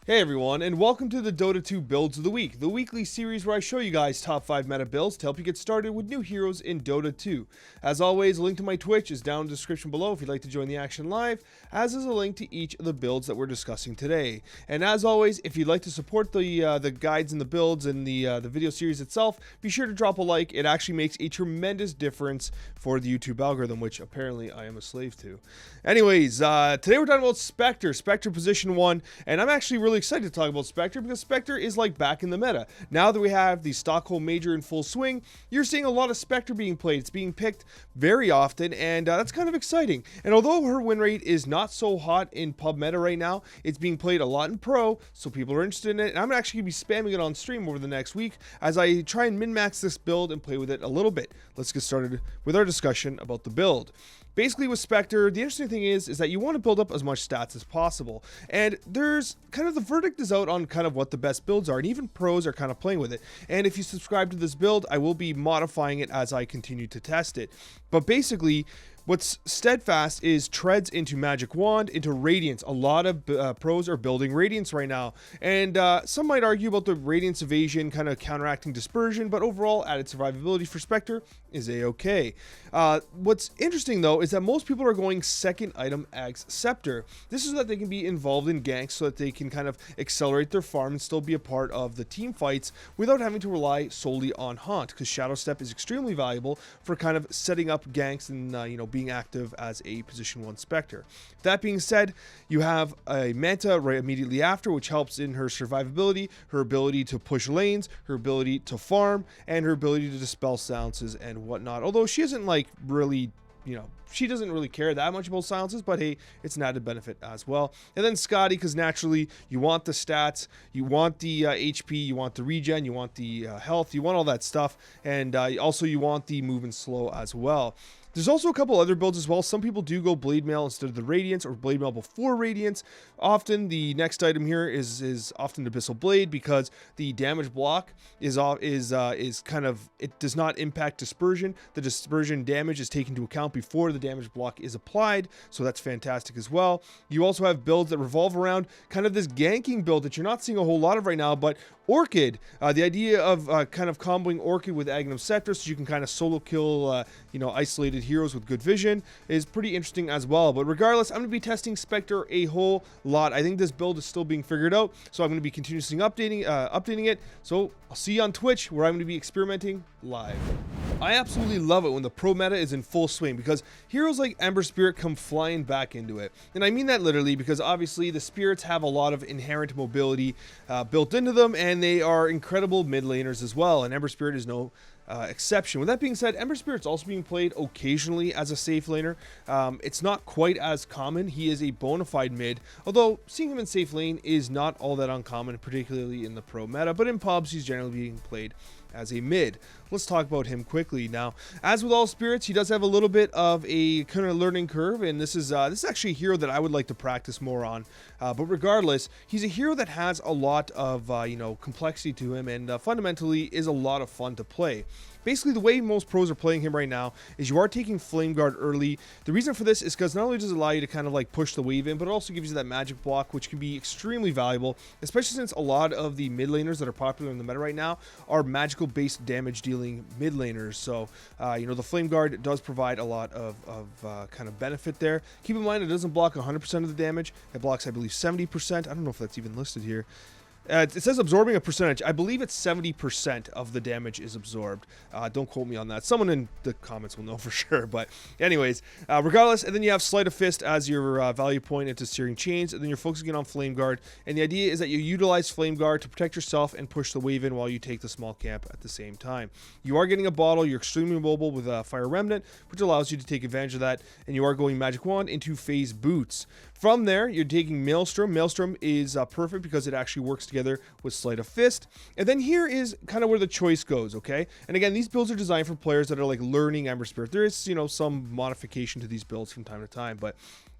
Hey everyone, and welcome to the Dota 2 Builds of the Week, the weekly series where I show you guys top 5 meta builds to help you get started with new heroes in Dota 2. As always, a link to my Twitch is down in the description below if you'd like to join the action live, as is a link to each of the builds that we're discussing today. And as always, if you'd like to support the guides and the builds and the video series itself, be sure to drop a like. It actually makes a tremendous difference for the YouTube algorithm, which apparently I am a slave to. Anyways, today we're talking about Spectre position 1, and I'm actually really excited to talk about Spectre because Spectre is like back in the meta. Now that we have the Stockholm Major in full swing, you're seeing a lot of Spectre being played. It's being picked very often, and that's kind of exciting. And although her win rate is not so hot in pub meta right now, it's being played a lot in pro, so people are interested in it. And I'm actually going to be spamming it on stream over the next week as I try and min-max this build and play with it a little bit. Let's get started with our discussion about the build. Basically with Spectre, the interesting thing is that you want to build up as much stats as possible. And there's kind of the verdict is out on kind of what the best builds are, and even pros are kind of playing with it. And if you subscribe to this build, I will be modifying it as I continue to test it. But basically, what's steadfast is treads into Magic Wand, into Radiance. A lot of pros are building Radiance right now. And some might argue about the Radiance evasion kind of counteracting dispersion, but overall added survivability for Spectre is a-okay. What's interesting though is that most people are going second item as Scepter. This is so that they can be involved in ganks so that they can kind of accelerate their farm and still be a part of the team fights without having to rely solely on Haunt, because Shadow Step is extremely valuable for kind of setting up ganks and being active as a position 1 Spectre. That being said, you have a Manta right immediately after, which helps in her survivability, her ability to push lanes, her ability to farm, and her ability to dispel silences and whatnot. Although she isn't like really, she doesn't really care that much about silences, but hey, it's an added benefit as well. And then Scotty, because naturally you want the stats, you want the HP, you want the regen, you want the health, you want all that stuff, and also you want the movement slow as well. There's also a couple other builds as well. Some people do go Blade Mail instead of the Radiance, or Blade Mail before Radiance. Often the next item here is often Abyssal Blade, because the damage block is kind of, it does not impact dispersion. The dispersion damage is taken into account before the damage block is applied, so that's fantastic as well. You also have builds that revolve around kind of this ganking build that you're not seeing a whole lot of right now, but Orchid, the idea of kind of comboing Orchid with Agnum Scepter so you can kind of solo kill, isolated heroes with good vision is pretty interesting as well. But regardless, I'm going to be testing Spectre a whole lot. I think this build is still being figured out, so I'm going to be continuously updating it. So I'll see you on Twitch, where I'm going to be experimenting live. I absolutely love it when the pro meta is in full swing, because heroes like Ember Spirit come flying back into it. And I mean that literally, because obviously the spirits have a lot of inherent mobility built into them, and they are incredible mid laners as well, and Ember Spirit is no exception. With that being said, Ember Spirit's also being played occasionally as a safe laner. It's not quite as common. He is a bona fide mid, although seeing him in safe lane is not all that uncommon, particularly in the pro meta, but in pubs he's generally being played as a mid. Let's talk about him quickly. Now, as with all spirits, he does have a little bit of a kind of learning curve, and this is actually a hero that I would like to practice more on. But regardless, he's a hero that has a lot of complexity to him, and fundamentally is a lot of fun to play. Basically, the way most pros are playing him right now is you are taking Flame Guard early. The reason for this is because not only does it allow you to kind of like push the wave in, but it also gives you that magic block, which can be extremely valuable, especially since a lot of the mid laners that are popular in the meta right now are magical based damage dealing mid laners. So the Flame Guard does provide a lot of kind of benefit there. Keep in mind, it doesn't block 100% of the damage. It blocks, I believe, 70%. I don't know if that's even listed here. It says absorbing a percentage. I believe it's 70% of the damage is absorbed. Don't quote me on that. Someone in the comments will know for sure. But anyways, regardless, and then you have Sleight of Fist as your value point into Searing Chains, and then you're focusing on Flame Guard. And the idea is that you utilize Flame Guard to protect yourself and push the wave in while you take the small camp at the same time. You are getting a bottle. You're extremely mobile with Fire Remnant, which allows you to take advantage of that. And you are going Magic Wand into Phase Boots. From there, you're taking Maelstrom. Maelstrom is perfect because it actually works together with Sleight of Fist. And then here is kind of where the choice goes, okay? And again, these builds are designed for players that are like learning Ember Spirit. There is, some modification to these builds from time to time, but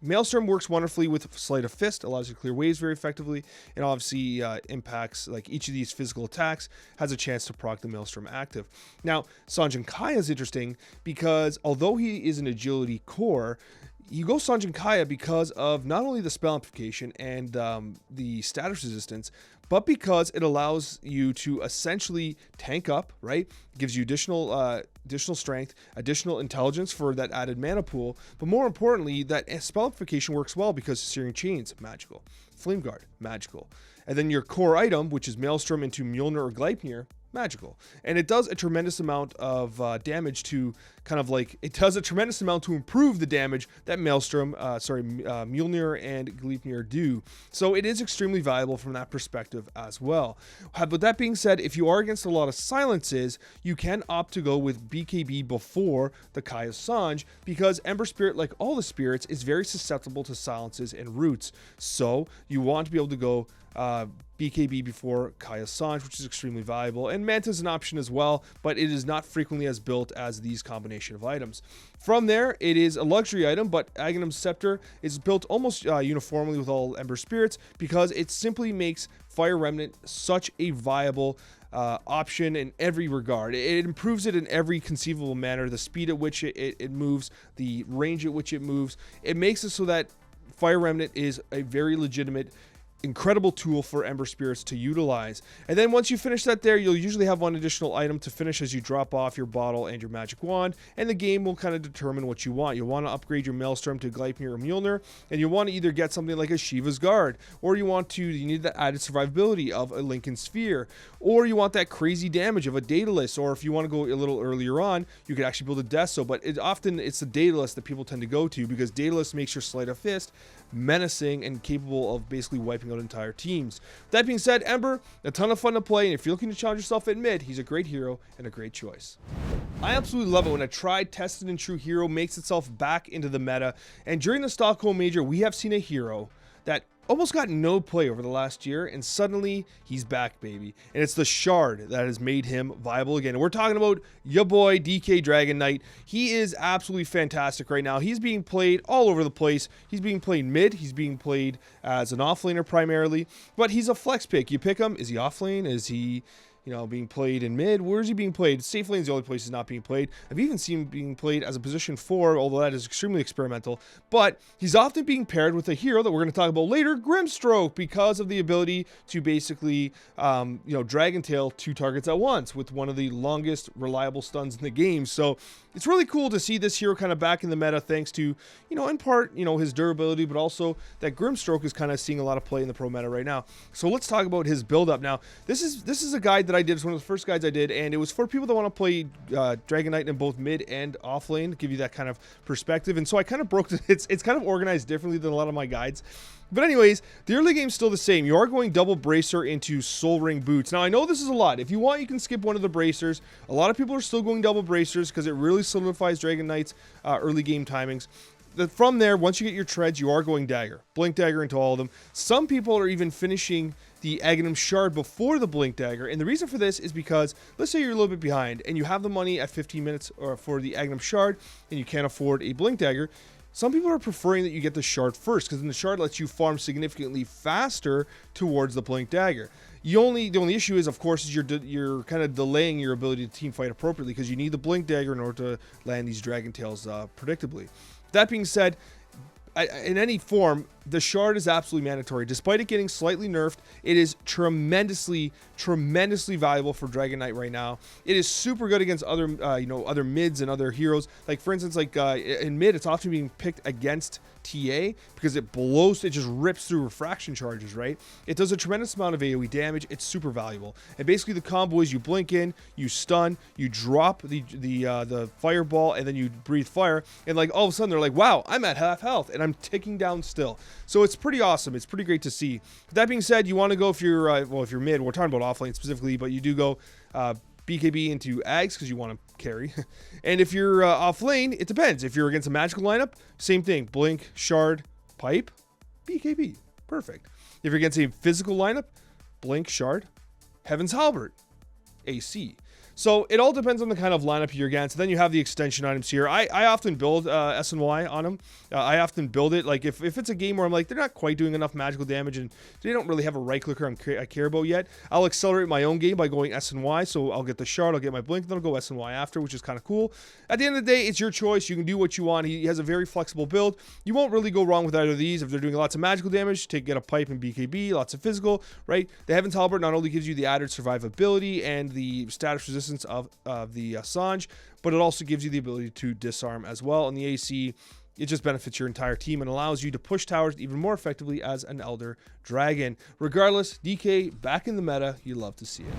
Maelstrom works wonderfully with Sleight of Fist, allows you to clear waves very effectively, and obviously impacts, like each of these physical attacks has a chance to proc the Maelstrom active. Now, Sanjin Kai is interesting because although he is an agility core, You go Sanjin Kaya because of not only the spell amplification and the status resistance, but because it allows you to essentially tank up, right? It gives you additional strength, additional intelligence for that added mana pool. But more importantly, that spell amplification works well because Searing Chains, magical. Flame Guard, magical. And then your core item, which is Maelstrom into Mjolnir or Gleipnir, magical. And it does a tremendous amount of damage to it does a tremendous amount to improve the damage that Mjolnir and Gleipnir do. So it is extremely valuable from that perspective as well. But that being said, if you are against a lot of silences, you can opt to go with BKB before the Kaya Sanj, because Ember Spirit, like all the spirits, is very susceptible to silences and roots. So you want to be able to go BKB before Kaya Sanj, which is extremely valuable. And Manta is an option as well, but it is not frequently as built as these combination of items. From there, it is a luxury item, but Aghanim's Scepter is built almost uniformly with all Ember Spirits because it simply makes Fire Remnant such a viable option in every regard. It improves it in every conceivable manner. The speed at which it moves, the range at which it moves. It makes it so that Fire Remnant is a very legitimate, incredible tool for Ember Spirits to utilize. And then once you finish that there, you'll usually have one additional item to finish as you drop off your bottle and your magic wand, and the game will kind of determine what you want. You'll want to upgrade your Maelstrom to Gleipnir or Mjolnir, and you want to either get something like a Shiva's Guard, or you need the added survivability of a Lincoln Sphere, or you want that crazy damage of a Daedalus, or if you want to go a little earlier on, you could actually build a Deathso, but it's the Daedalus that people tend to go to, because Daedalus makes your Sleight of Fist menacing and capable of basically wiping out entire teams. That being said, Ember, a ton of fun to play, and if you're looking to challenge yourself at mid, he's a great hero and a great choice. I absolutely love it when a tried, tested, and true hero makes itself back into the meta, and during the Stockholm Major, we have seen a hero that almost got no play over the last year, and suddenly he's back, baby. And it's the Shard that has made him viable again. And we're talking about your boy DK Dragon Knight. He is absolutely fantastic right now. He's being played all over the place. He's being played mid. He's being played as an offlaner primarily, but he's a flex pick. You pick him. Is he offlane? Is he being played in mid? Where is he being played? Safe lane's the only place he's not being played. I've even seen him being played as a position 4, although that is extremely experimental. But he's often being paired with a hero that we're going to talk about later, Grimstroke, because of the ability to basically, Dragon Tail 2 targets at once with one of the longest reliable stuns in the game. So it's really cool to see this hero kind of back in the meta, thanks to, in part, his durability, but also that Grimstroke is kind of seeing a lot of play in the pro meta right now. So let's talk about his build up now. This is a guide that I did. It's one of the first guides I did, and it was for people that want to play Dragon Knight in both mid and off lane, give you that kind of perspective. And so I kind of broke it. It's kind of organized differently than a lot of my guides. But anyways, the early game's still the same. You are going double bracer into Soul Ring boots. Now, I know this is a lot. If you want, you can skip one of the bracers. A lot of people are still going double bracers because it really solidifies Dragon Knight's early game timings. From there, once you get your treads, you are going dagger. Blink dagger into all of them. Some people are even finishing the Aghanim Shard before the Blink Dagger, and the reason for this is because, let's say you're a little bit behind, and you have the money at 15 minutes for the Aghanim Shard, and you can't afford a Blink Dagger. Some people are preferring that you get the Shard first, because then the Shard lets you farm significantly faster towards the Blink Dagger. The only issue is, of course, is you're kind of delaying your ability to team fight appropriately, because you need the Blink Dagger in order to land these Dragon Tails predictably. That being said, in any form, the Shard is absolutely mandatory. Despite it getting slightly nerfed, it is tremendously valuable for Dragon Knight right now. It is super good against other other mids and other heroes. Like, for instance, in mid, it's often being picked against TA because it just rips through refraction charges, right? It does a tremendous amount of AoE damage. It's super valuable. And basically the combo is you blink in, you stun, you drop the fireball, and then you breathe fire, and all of a sudden they're like, wow, I'm at half health and I'm ticking down still. So it's pretty awesome. It's pretty great to see. That being said, you want to go, if you're if you're mid, we're talking about offlane specifically, but you do go BKB into Ags because you want to carry. And if you're off lane, it depends. If you're against a magical lineup, same thing. Blink, Shard, Pipe, BKB. Perfect. If you're against a physical lineup, Blink, Shard, Heaven's Halberd, AC. So it all depends on the kind of lineup you're against. Then you have the extension items here. I often build S and Y on them. I often build it like if it's a game where I'm like they're not quite doing enough magical damage and they don't really have a right clicker I care about yet. I'll accelerate my own game by going S and Y. So I'll get the shard, I'll get my blink, then I'll go S and Y after, which is kind of cool. At the end of the day, it's your choice. You can do what you want. He has a very flexible build. You won't really go wrong with either of these. If they're doing lots of magical damage, get a pipe and BKB, lots of physical, right? The Heaven's Halberd not only gives you the added survivability and the status resistance of the Sange, but it also gives you the ability to disarm as well. And the AC, it just benefits your entire team and allows you to push towers even more effectively as an Elder Dragon. Regardless, DK back in the meta, you love to see it.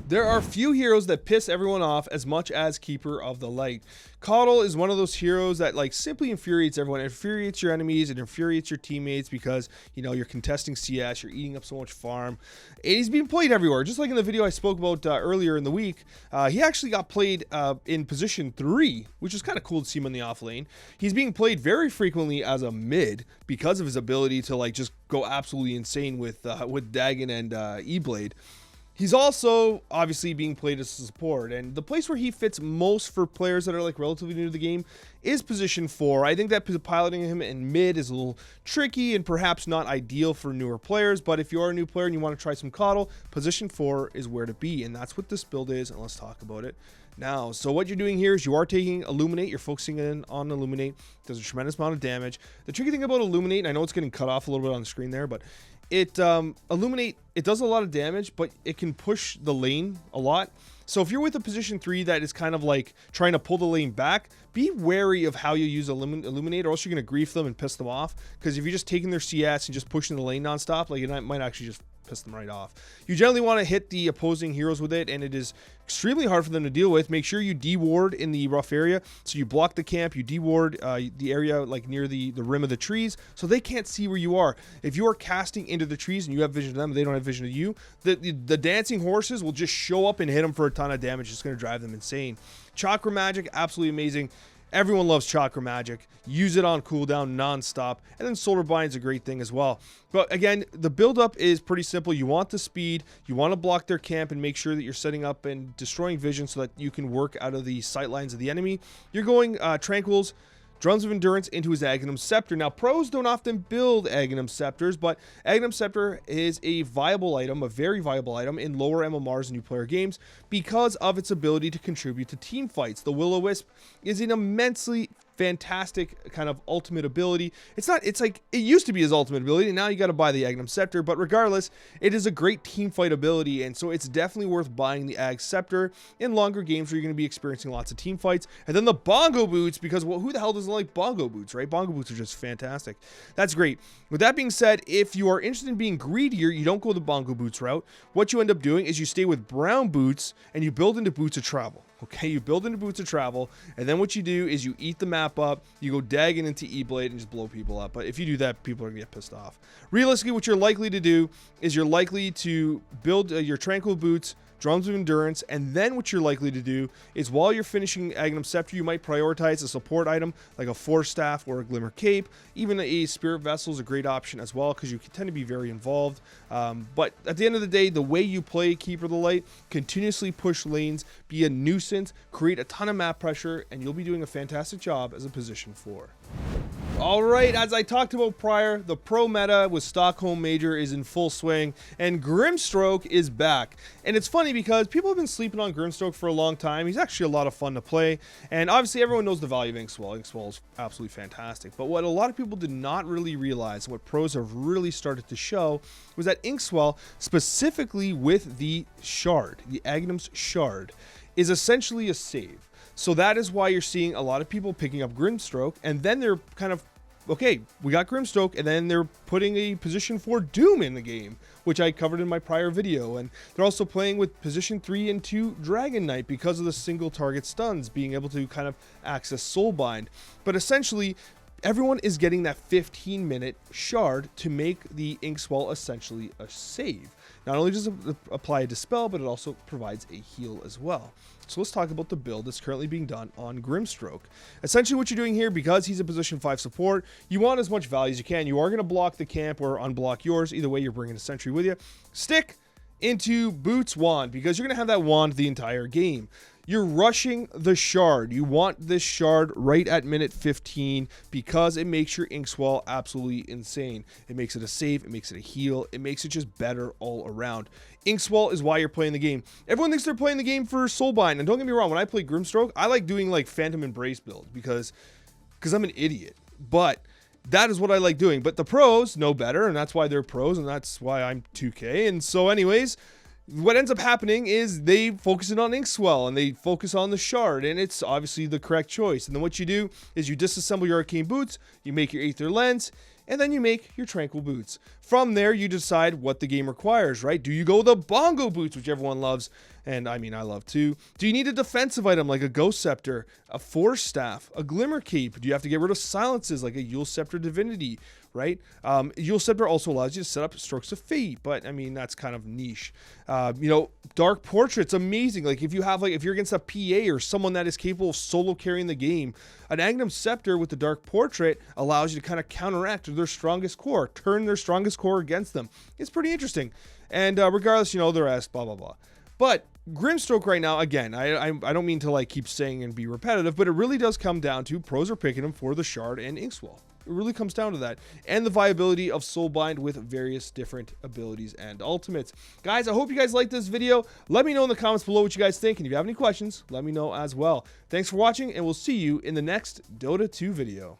There are few heroes that piss everyone off as much as Keeper of the Light. Coddle is one of those heroes that like simply infuriates everyone. It infuriates your enemies, it infuriates your teammates because, you know, you're contesting CS, you're eating up so much farm. And he's being played everywhere. Just like in the video I spoke about earlier in the week, he actually got played in position 3, which is kind of cool to see him in the off lane. He's being played very frequently as a mid because of his ability to like just go absolutely insane with Dagon and E-Blade. He's also obviously being played as a support, and the place where he fits most for players that are like relatively new to the game is position 4. I think that piloting him in mid is a little tricky and perhaps not ideal for newer players, but if you are a new player and you want to try some Coddle, position 4 is where to be, and that's what this build is, and let's talk about it now. So what you're doing here is you are taking Illuminate, you're focusing in on Illuminate. Does a tremendous amount of damage. The tricky thing about Illuminate, and I know it's getting cut off a little bit on the screen there, but it Illuminate, it does a lot of damage, but it can push the lane a lot. So if you're with a position 3 that is kind of like trying to pull the lane back, be wary of how you use Illuminate, or else you're going to grief them and piss them off. Because if you're just taking their CS and just pushing the lane nonstop, like it might actually just piss them right off. You generally want to hit the opposing heroes with it, and it is extremely hard for them to deal with. Make sure you de-ward in the rough area. So you block the camp, you de-ward the area like near the rim of the trees, so they can't see where you are. If you are casting into the trees and you have vision of them, they don't have vision of you, the dancing horses will just show up and hit them for a ton of damage. It's going to drive them insane. Chakra Magic, absolutely amazing. Everyone loves Chakra Magic. Use it on cooldown non-stop. And then Solar Bind is a great thing as well. But again, the build-up is pretty simple. You want the speed. You want to block their camp and make sure that you're setting up and destroying vision so that you can work out of the sight lines of the enemy. You're going Tranquils, Drums of Endurance into his Aghanim Scepter. Now, pros don't often build Aghanim Scepters, but Aghanim Scepter is a viable item, a very viable item in lower MMRs and new player games because of its ability to contribute to team fights. The Will-O-Wisp is an immensely fantastic kind of ultimate ability. It's like it used to be his ultimate ability, and now you got to buy the Aghanim Scepter, but regardless, it is a great team fight ability, and so it's definitely worth buying the Ag Scepter in longer games where you're going to be experiencing lots of team fights. And then the Bongo Boots, because well, who the hell doesn't like Bongo Boots, right? Bongo Boots are just fantastic. That's great. With that being said, if you are interested in being greedier, you don't go the Bongo Boots route. What you end up doing is you stay with Brown Boots and you build into Boots of Travel. Okay, you build into Boots of Travel, and then what you do is you eat the map up, you go Dagon into E-Blade and just blow people up. But if you do that, people are going to get pissed off. Realistically, what you're likely to do is you're likely to build your Tranquil Boots, Drums of Endurance, and then what you're likely to do is while you're finishing Aghanim Scepter, you might prioritize a support item like a Force Staff or a Glimmer Cape. Even a Spirit Vessel is a great option as well because you can tend to be very involved. But at the end of the day, the way you play Keeper of the Light, continuously push lanes, be a nuisance, create a ton of map pressure, and you'll be doing a fantastic job as a position 4. Alright, as I talked about prior, the pro meta with Stockholm Major is in full swing, and Grimstroke is back. And it's funny because people have been sleeping on Grimstroke for a long time. He's actually a lot of fun to play, and obviously everyone knows the value of Inkswell. Inkswell is absolutely fantastic. But what a lot of people did not really realize, what pros have really started to show, was that Inkswell, specifically with the Shard, the Aghanim's Shard, is essentially a save. So that is why you're seeing a lot of people picking up Grimstroke, and then they're kind of, okay, we got Grimstroke, and then they're putting a position 4 Doom in the game, which I covered in my prior video. And they're also playing with position 3 and 2 Dragon Knight because of the single target stuns, being able to kind of access Soulbind. But essentially, everyone is getting that 15-minute shard to make the Inkswell essentially a save. Not only does it apply a dispel, but it also provides a heal as well. So let's talk about the build that's currently being done on Grimstroke. Essentially what you're doing here, because he's a position 5 support, you want as much value as you can. You are going to block the camp or unblock yours. Either way, you're bringing a sentry with you. Stick into Boots Wand, because you're going to have that wand the entire game. You're rushing the shard. You want this shard right at minute 15 because it makes your ink swell absolutely insane. It makes it a save, it makes it a heal, it makes it just better all around. Ink swell is why you're playing the game. Everyone thinks they're playing the game for Soulbind, and don't get me wrong, when I play Grimstroke, I like doing like Phantom Embrace builds because I'm an idiot. But that is what I like doing. But the pros know better, and that's why they're pros, and that's why I'm 2K. And so anyways, what ends up happening is they focus in on ink swell and they focus on the shard, and it's obviously the correct choice. And then what you do is you disassemble your arcane boots, you make your Aether Lens, and then you make your tranquil boots. From there, you decide what the game requires, right? Do you go the bongo boots, which everyone loves, and I mean, I love too? Do you need a defensive item like a Ghost Scepter, a Force Staff, a Glimmer Cape? Do you have to get rid of silences like a Yule Scepter Divinity, right? Yule Scepter also allows you to set up Strokes of Fate, but I mean, that's kind of niche. You know, Dark Portrait's amazing. Like if you're against a PA or someone that is capable of solo carrying the game, an Agnum Scepter with the Dark Portrait allows you to kind of counteract their strongest core, turn their strongest core against them. It's pretty interesting. And regardless, you know, the rest, blah, blah, blah. But Grimstroke right now, again, I don't mean to like keep saying and be repetitive, but it really does come down to pros are picking him for the shard and Inkswell. It really comes down to that. And the viability of Soulbind with various different abilities and ultimates. Guys, I hope you guys liked this video. Let me know in the comments below what you guys think. And if you have any questions, let me know as well. Thanks for watching, and we'll see you in the next Dota 2 video.